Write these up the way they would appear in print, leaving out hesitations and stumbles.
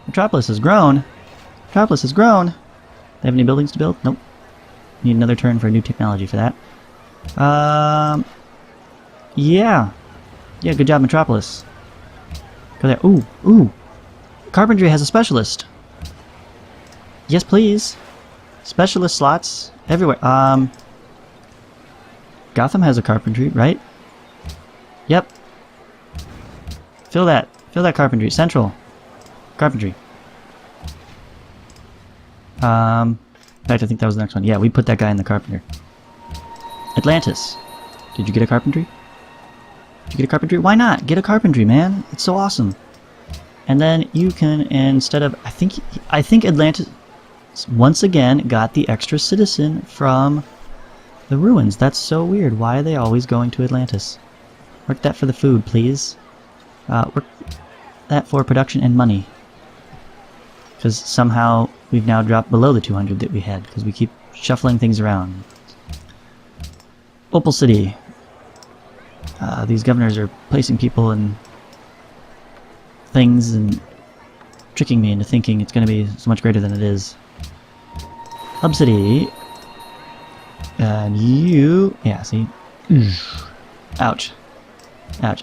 Metropolis has grown. Metropolis has grown. They have any buildings to build? Nope. Need another turn for a new technology for that. Yeah. Yeah, good job, Metropolis. Go there. Ooh, ooh. Carpentry has a specialist. Yes, please. Specialist slots everywhere. Gotham has a carpentry, right? Yep. Fill that. Fill that carpentry. Central. Carpentry. In fact, I think that was the next one. Yeah, we put that guy in the carpenter. Atlantis. Did you get a carpentry? Did you get a carpentry? Why not? Get a carpentry, man. It's so awesome. And then you can, instead of... I think Atlantis once again got the extra citizen from the ruins. That's so weird. Why are they always going to Atlantis? Work that for the food, please. Work that for production and money. Because somehow we've now dropped below the 200 that we had, because we keep shuffling things around. Opal City. These governors are placing people in things and tricking me into thinking it's going to be so much greater than it is. Hub City. And you... Yeah, see? Ouch. Ouch.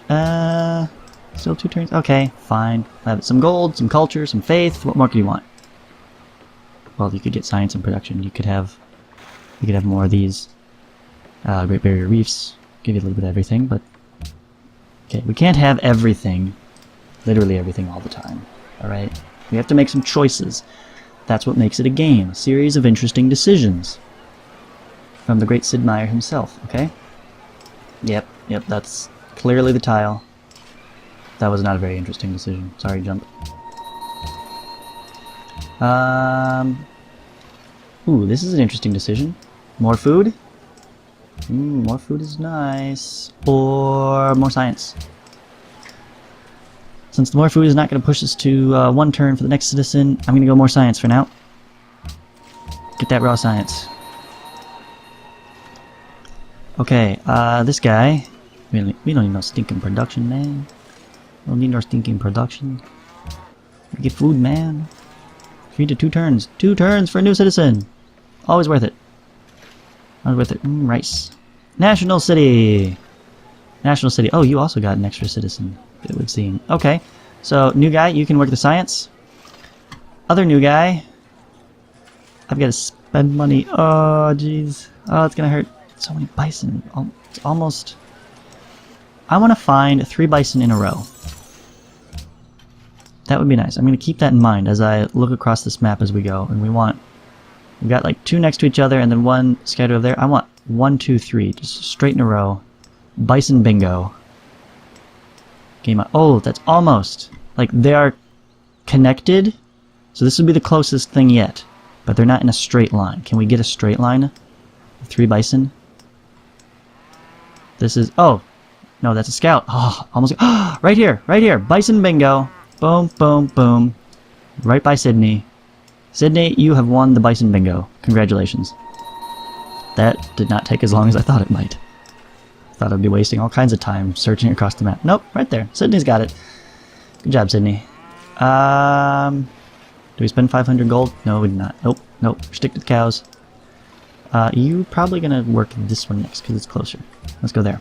Still 2 turns? Okay, fine. I'll have some gold, some culture, some faith. What more could you want? Well, you could get science and production. You could have more of these. Great Barrier Reefs. Give you a little bit of everything, but... Okay, we can't have everything. Literally everything all the time. Alright? We have to make some choices. That's what makes it a game. A series of interesting decisions. From the great Sid Meier himself, okay? Yep, that's clearly the tile. That was not a very interesting decision. Sorry, jump. Ooh, this is an interesting decision. More food? More food is nice. Or more science. Since the more food is not going to push us to 1 turn for the next citizen, I'm going to go more science for now. Get that raw science. Okay, this guy... We don't need no stinking production, man. We don't need no stinking production. We get food, man. 3 to 2 turns. 2 turns for a new citizen! Always worth it. Always worth it. Rice. National City! National City. Oh, you also got an extra citizen that we've seen. Okay. So, new guy, you can work the science. Other new guy. I've got to spend money. Oh, jeez. Oh, it's gonna hurt. So many bison. It's almost... I want to find 3 bison in a row. That would be nice. I'm going to keep that in mind as I look across this map as we go. And we've got like 2 next to each other and then 1 scattered over there. I want 1, 2, 3. Just straight in a row. Bison bingo. Game on. Oh, that's almost. Like, they are connected. So this would be the closest thing yet. But they're not in a straight line. Can we get a straight line? 3 bison? This is... Oh! No, that's a scout. Oh, almost... Oh, right here! Right here! Bison bingo! Boom, boom, boom. Right by Sydney. Sydney, you have won the bison bingo. Congratulations. That did not take as long as I thought it might. Thought I'd be wasting all kinds of time searching across the map. Nope, right there. Sydney's got it. Good job, Sydney. Do we spend 500 gold? No, we did not. Nope, nope. Stick to the cows. You're probably gonna work this one next because it's closer. Let's go there.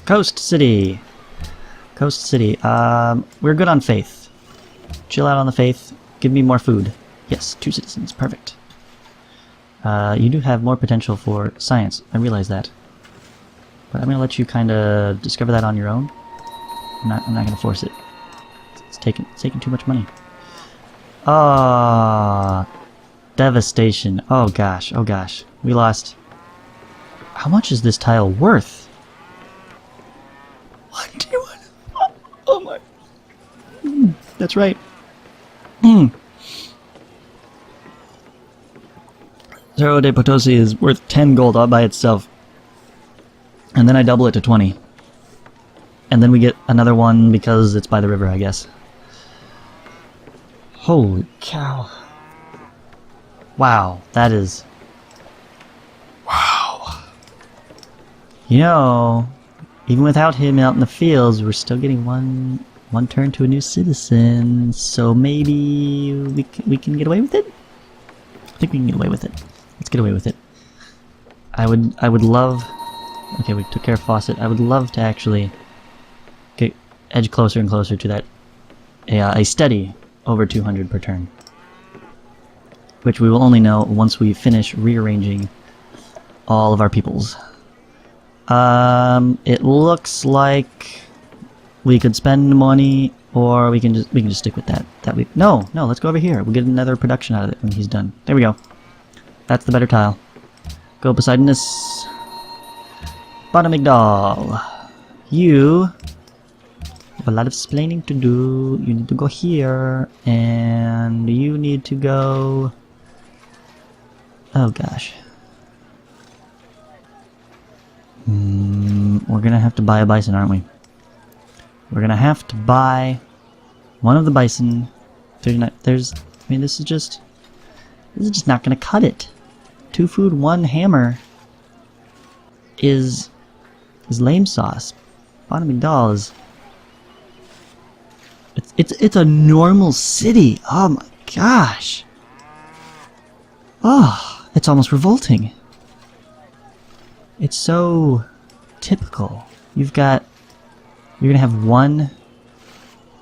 Coast City. Coast City. We're good on faith. Chill out on the faith. Give me more food. Yes, 2 citizens. Perfect. You do have more potential for science. I realize that. But I'm going to let you kind of discover that on your own. I'm not going to force it. It's taking too much money. Ah, devastation. Oh gosh, oh gosh. We lost. How much is this tile worth? 1D1. Oh my. That's right. Cerro de Potosi is worth 10 gold all by itself. And then I double it to 20. And then we get another one because it's by the river, I guess. Holy cow. Wow, that is... Wow. You know, even without him out in the fields, we're still getting one 1 turn to a new citizen, so maybe we can get away with it? I think we can get away with it. Let's get away with it. I would love... Okay, we took care of Fawcett. I would love to actually get edge closer and closer to that a steady over 200 per turn. Which we will only know once we finish rearranging all of our peoples. It looks like we could spend money, or we can just stick with that. No, let's go over here. We'll get another production out of it when he's done. There we go. That's the better tile. Go Poseidonus. Migdal. You have a lot of explaining to do. You need to go here, and you need to go... Oh gosh. We're gonna have to buy a bison, aren't we? We're gonna have to buy one of the bison. 39. There's... I mean, this is just not gonna cut it. 2 food, 1 hammer is lame sauce. Migdal is... It's a normal city. Oh my gosh. Oh, it's almost revolting. It's so typical. You're gonna have 1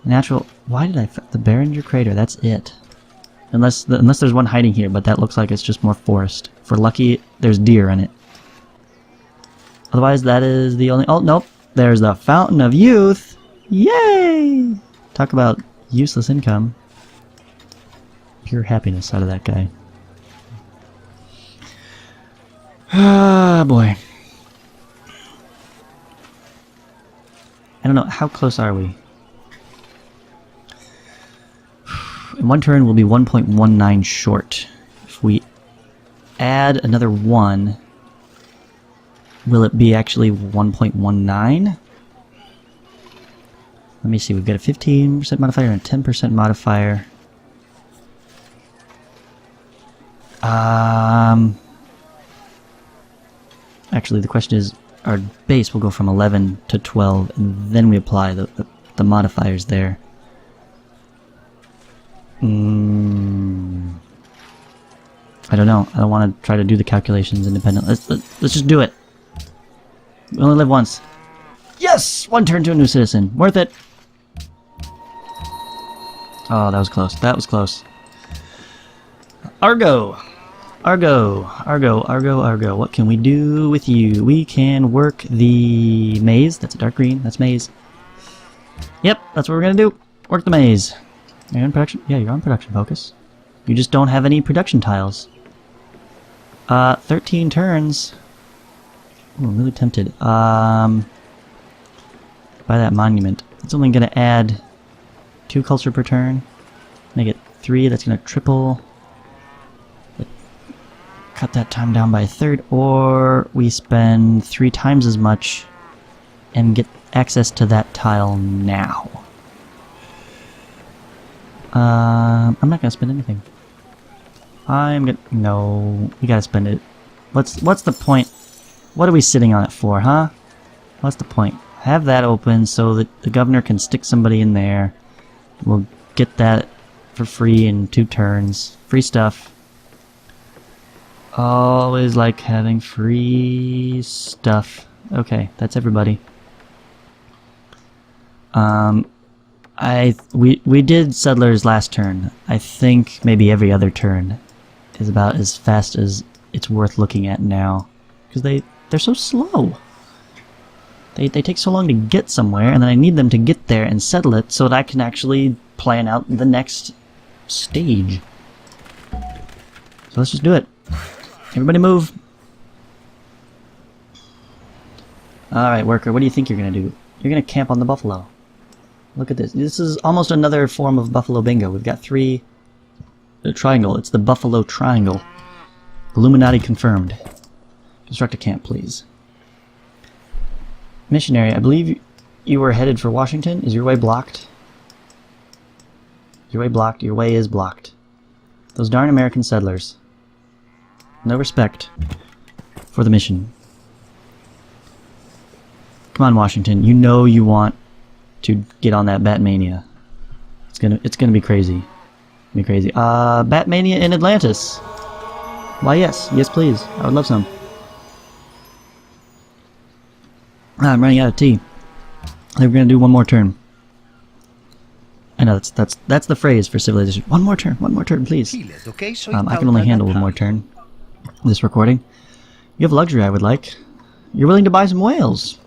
natural... Why did the Behringer Crater? That's it. Unless there's one hiding here, but that looks like it's just more forest. For lucky, there's deer in it. Otherwise, that is the only... Oh, nope. There's the Fountain of Youth. Yay! Talk about useless income. Pure happiness out of that guy. Ah, boy. I don't know, how close are we? In 1 turn, we'll be 1.19 short. If we add another 1, will it be actually 1.19? Let me see, we've got a 15% modifier and a 10% modifier. Actually, the question is, our base will go from 11 to 12, and then we apply the modifiers there. I don't know. I don't want to try to do the calculations independently. Let's just do it. We only live once. Yes! 1 turn to a new citizen. Worth it! Oh, that was close. That was close. Argo! Argo! Argo, Argo, Argo. What can we do with you? We can work the maze. That's a dark green. That's maze. Yep, that's what we're gonna do. Work the maze. You're in production? Yeah, you're on production focus. You just don't have any production tiles. 13 turns. Ooh, I'm really tempted. By that monument. It's only gonna add 2 culture per turn. Make it 3, that's gonna triple. Cut that time down by 1/3, or we spend 3 times as much and get access to that tile now. I'm not gonna spend anything. No, we gotta spend it. What's the point? What are we sitting on it for, huh? What's the point? Have that open so that the governor can stick somebody in there. We'll get that for free in 2 turns. Free stuff. Always like having free stuff. Okay, that's everybody. We did settlers last turn. I think maybe every other turn is about as fast as it's worth looking at now, because they're so slow. They take so long to get somewhere, and then I need them to get there and settle it so that I can actually plan out the next stage. So let's just do it. Everybody move. Alright, worker, what do you think you're gonna do? You're gonna camp on the buffalo. Look at this. This is almost another form of buffalo bingo. We've got 3... The triangle. It's the buffalo triangle. Illuminati confirmed. Construct a camp, please. Missionary, I believe you were headed for Washington. Is your way blocked? Your way blocked. Your way is blocked. Those darn American settlers. No respect for the mission. Come on, Washington. You know you want to get on that Batmania. It's gonna be crazy. Be crazy. Batmania in Atlantis. Why yes, please. I would love some. I'm running out of tea. I think we're gonna do one more turn. I know that's the phrase for civilization. One more turn, please. I can only handle one more turn. This recording. You have luxury, I would like. You're willing to buy some whales.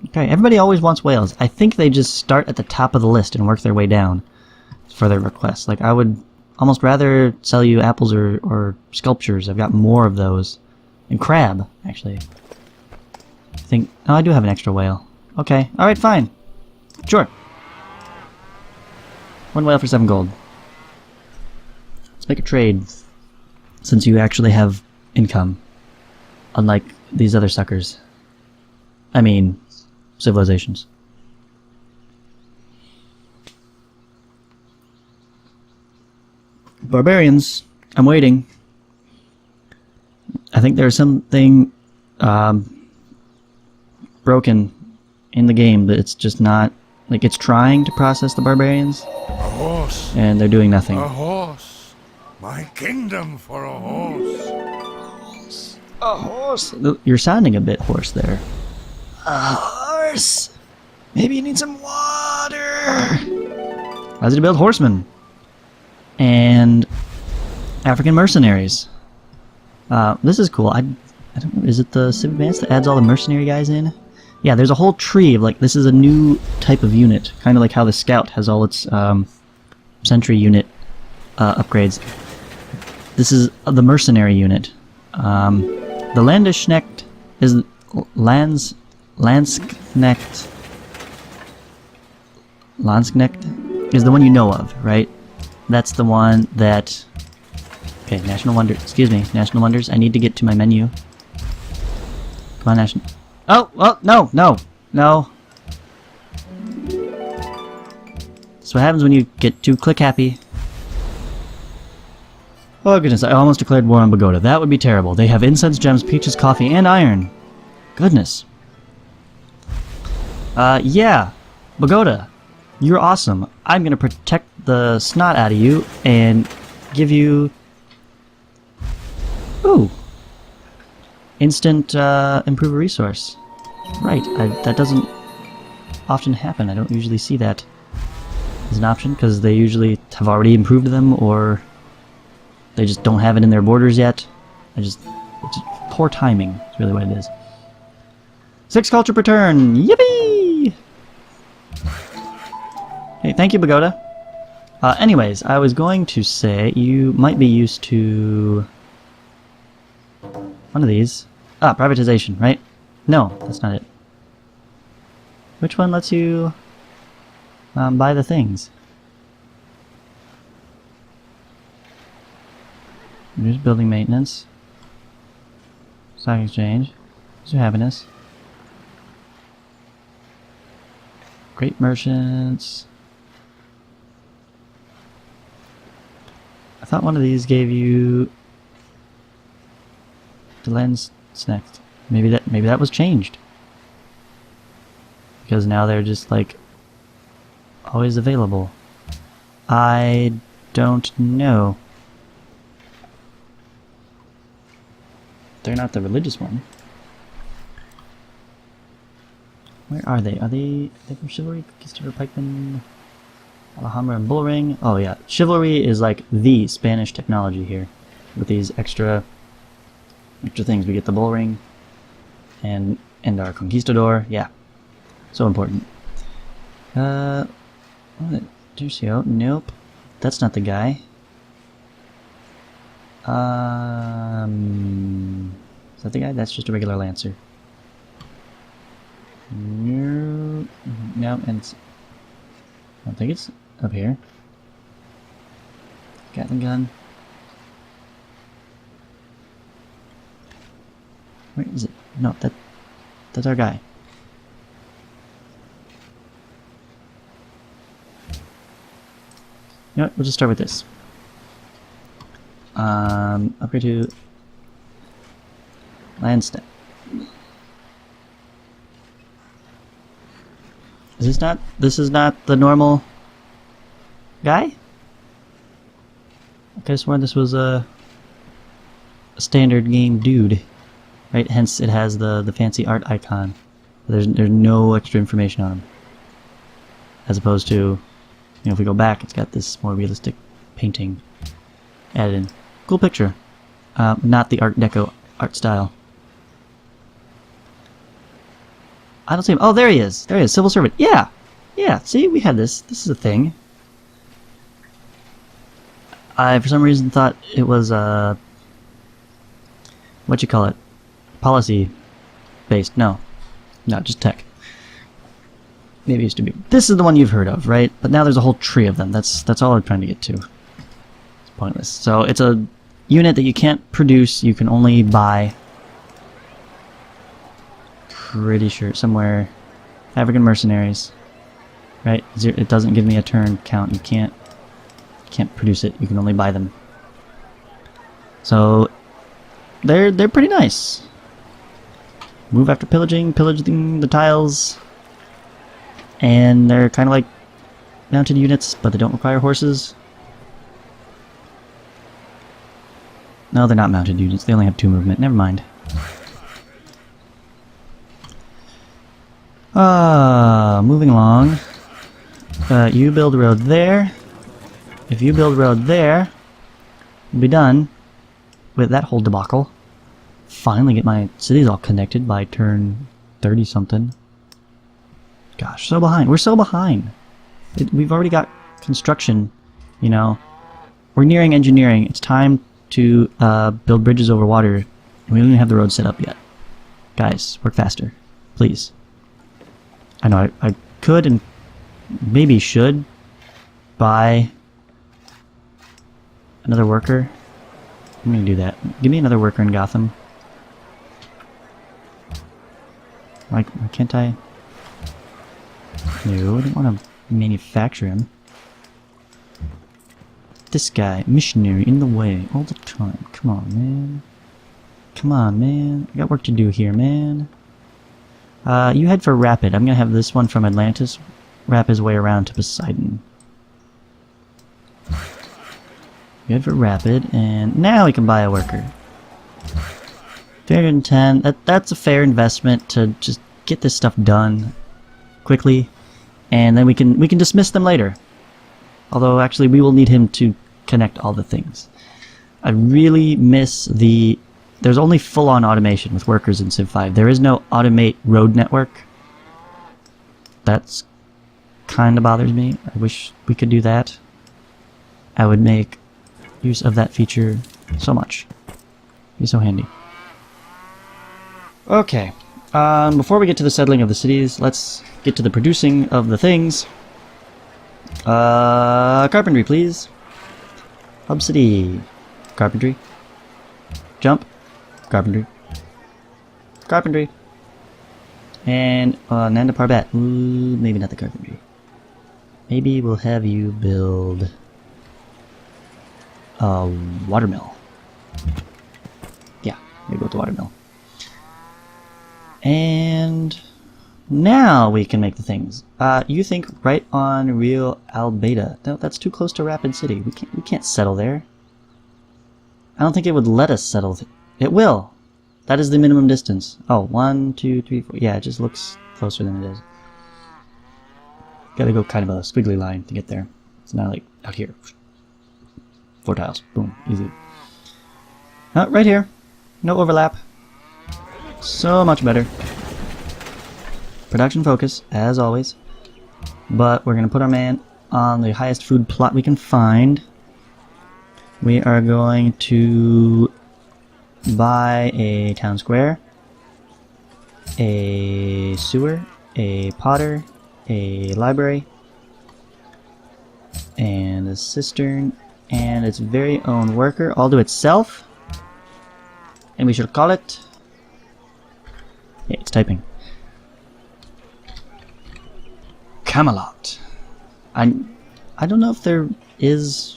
Okay, everybody always wants whales. I think they just start at the top of the list and work their way down for their requests. Like, I would almost rather sell you apples or sculptures. I've got more of those. And crab, actually. I think... Oh, I do have an extra whale. Okay, alright, fine. Sure. 1 whale for 7 gold. Let's make a trade. Since you actually have income. Unlike these other suckers. I mean, civilizations. Barbarians, I'm waiting. I think there's something broken in the game, but it's just not... Like, it's trying to process the barbarians. A horse. And they're doing nothing. A horse. My kingdom for a horse. A horse? You're sounding a bit hoarse there. A horse? Maybe you need some water. How's it to build horsemen? And African mercenaries. This is cool. I don't know, is it the Civ Advance that adds all the mercenary guys in? Yeah, there's a whole tree of, like, this is a new type of unit. Kind of like how the Scout has all its sentry unit upgrades. This is the mercenary unit. The Landsknecht is... Landsknecht is the one you know of, right? That's the one that... Okay, National Wonders. Excuse me, National Wonders. I need to get to my menu. Come on, National... Oh, well, no. That's what happens when you get too click happy. Oh goodness, I almost declared war on Pagoda. That would be terrible. They have incense, gems, peaches, coffee, and iron. Goodness. Yeah. Pagoda, you're awesome. I'm gonna protect the snot out of you and give you... Ooh. Instant, improve a resource. Right, that doesn't often happen. I don't usually see that as an option, because they usually have already improved them, or they just don't have it in their borders yet. It's just poor timing, is really what it is. 6 culture per turn! Yippee! Hey, thank you, Pagoda. Anyways, I was going to say, you might be used to... one of these. Ah, privatization, right? No, that's not it. Which one lets you buy the things? There's building maintenance. Stock exchange. There's your happiness. Great merchants. I thought one of these gave you the lens next. Maybe that was changed. Because now they're just like always available. I don't know. They're not the religious one. Where are they? Are they from Chivalry, Conquistador, Pikeman, Alhambra, and Bullring? Oh yeah, Chivalry is like the Spanish technology here. With these extra things. We get the Bullring and our Conquistador. Yeah. So important. Tercio. Nope. That's not the guy. Is that the guy? That's just a regular Lancer. No, and I don't think it's up here. Gatling gun. Where is it? No, that's our guy. You know what? We'll just start with this. Upgrade to Landsknecht. Is this not? This is not the normal guy? I could have sworn this was a standard game dude, right? Hence, it has the fancy art icon. There's no extra information on him, as opposed to, you know, if we go back, it's got this more realistic painting added in. Cool picture. Not the Art Deco art style. I don't see him. Oh, there he is. There he is. Civil servant. Yeah. Yeah. See, we had this. This is a thing. I, for some reason, thought it was, what you call it? Policy based. No. No, just tech. Maybe it used to be. This is the one you've heard of, right? But now there's a whole tree of them. That's all I'm trying to get to. It's pointless. So it's a unit that you can't produce. You can only buy. Pretty sure somewhere. African mercenaries. Right? It doesn't give me a turn count. You can't produce it. You can only buy them. So they're pretty nice. Move after pillaging the tiles. And they're kind of like mounted units, but they don't require horses. No, they're not mounted units. They only have 2 movement. Never mind. Moving along. You build a road there. If you build a road there, we'll be done with that whole debacle. Finally get my cities all connected by turn 30-something. Gosh, so behind. We're so behind. We've already got construction, you know. We're nearing engineering. It's time to build bridges over water. And we don't even have the road set up yet. Guys, work faster. Please. I know I could and maybe should buy another worker. I'm gonna do that. Give me another worker in Gotham. Why can't I? No, I don't want to manufacture him. This guy, missionary, in the way all the time. Come on, man. Come on, man. I got work to do here, man. You head for Rapid. I'm gonna have this one from Atlantis wrap his way around to Poseidon. You head for Rapid, and now we can buy a worker. 310. That's a fair investment to just get this stuff done quickly, and then we can dismiss them later. Although actually we will need him to connect all the things. I really miss the... There's only full-on automation with workers in Civ 5. There is no automate road network. That's kind of bothers me. I wish we could do that. I would make use of that feature so much. Be so handy. Okay. Before we get to the settling of the cities, let's get to the producing of the things. Carpentry, please. Hub city. Carpentry. Jump. Carpentry. Carpentry. And Nanda Parbat. Ooh, maybe not the carpentry. Maybe we'll have you build a watermill. Yeah, maybe build a watermill. And now we can make the things. You think right on Rio Albeda. No, that's too close to Rapid City. We can't settle there. I don't think it would let us settle. It will. That is the minimum distance. Oh, 1, 2, 3, 4. Yeah, it just looks closer than it is. Gotta go kind of a squiggly line to get there. It's not like out here. 4 tiles. Boom. Easy. Right here. No overlap. So much better. Production focus, as always. But we're gonna put our man on the highest food plot we can find. We are going to buy a town square, a sewer, a potter, a library, and a cistern, and its very own worker, all to itself. And we should call it... Yeah, it's typing. Camelot. I don't know if there is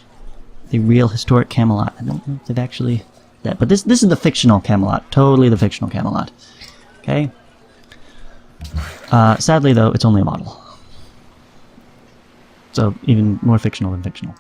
the real historic Camelot. I don't know if they've actually... that, but this is the fictional Camelot. Totally the fictional Camelot. Okay? Sadly, though, it's only a model. So even more fictional than fictional.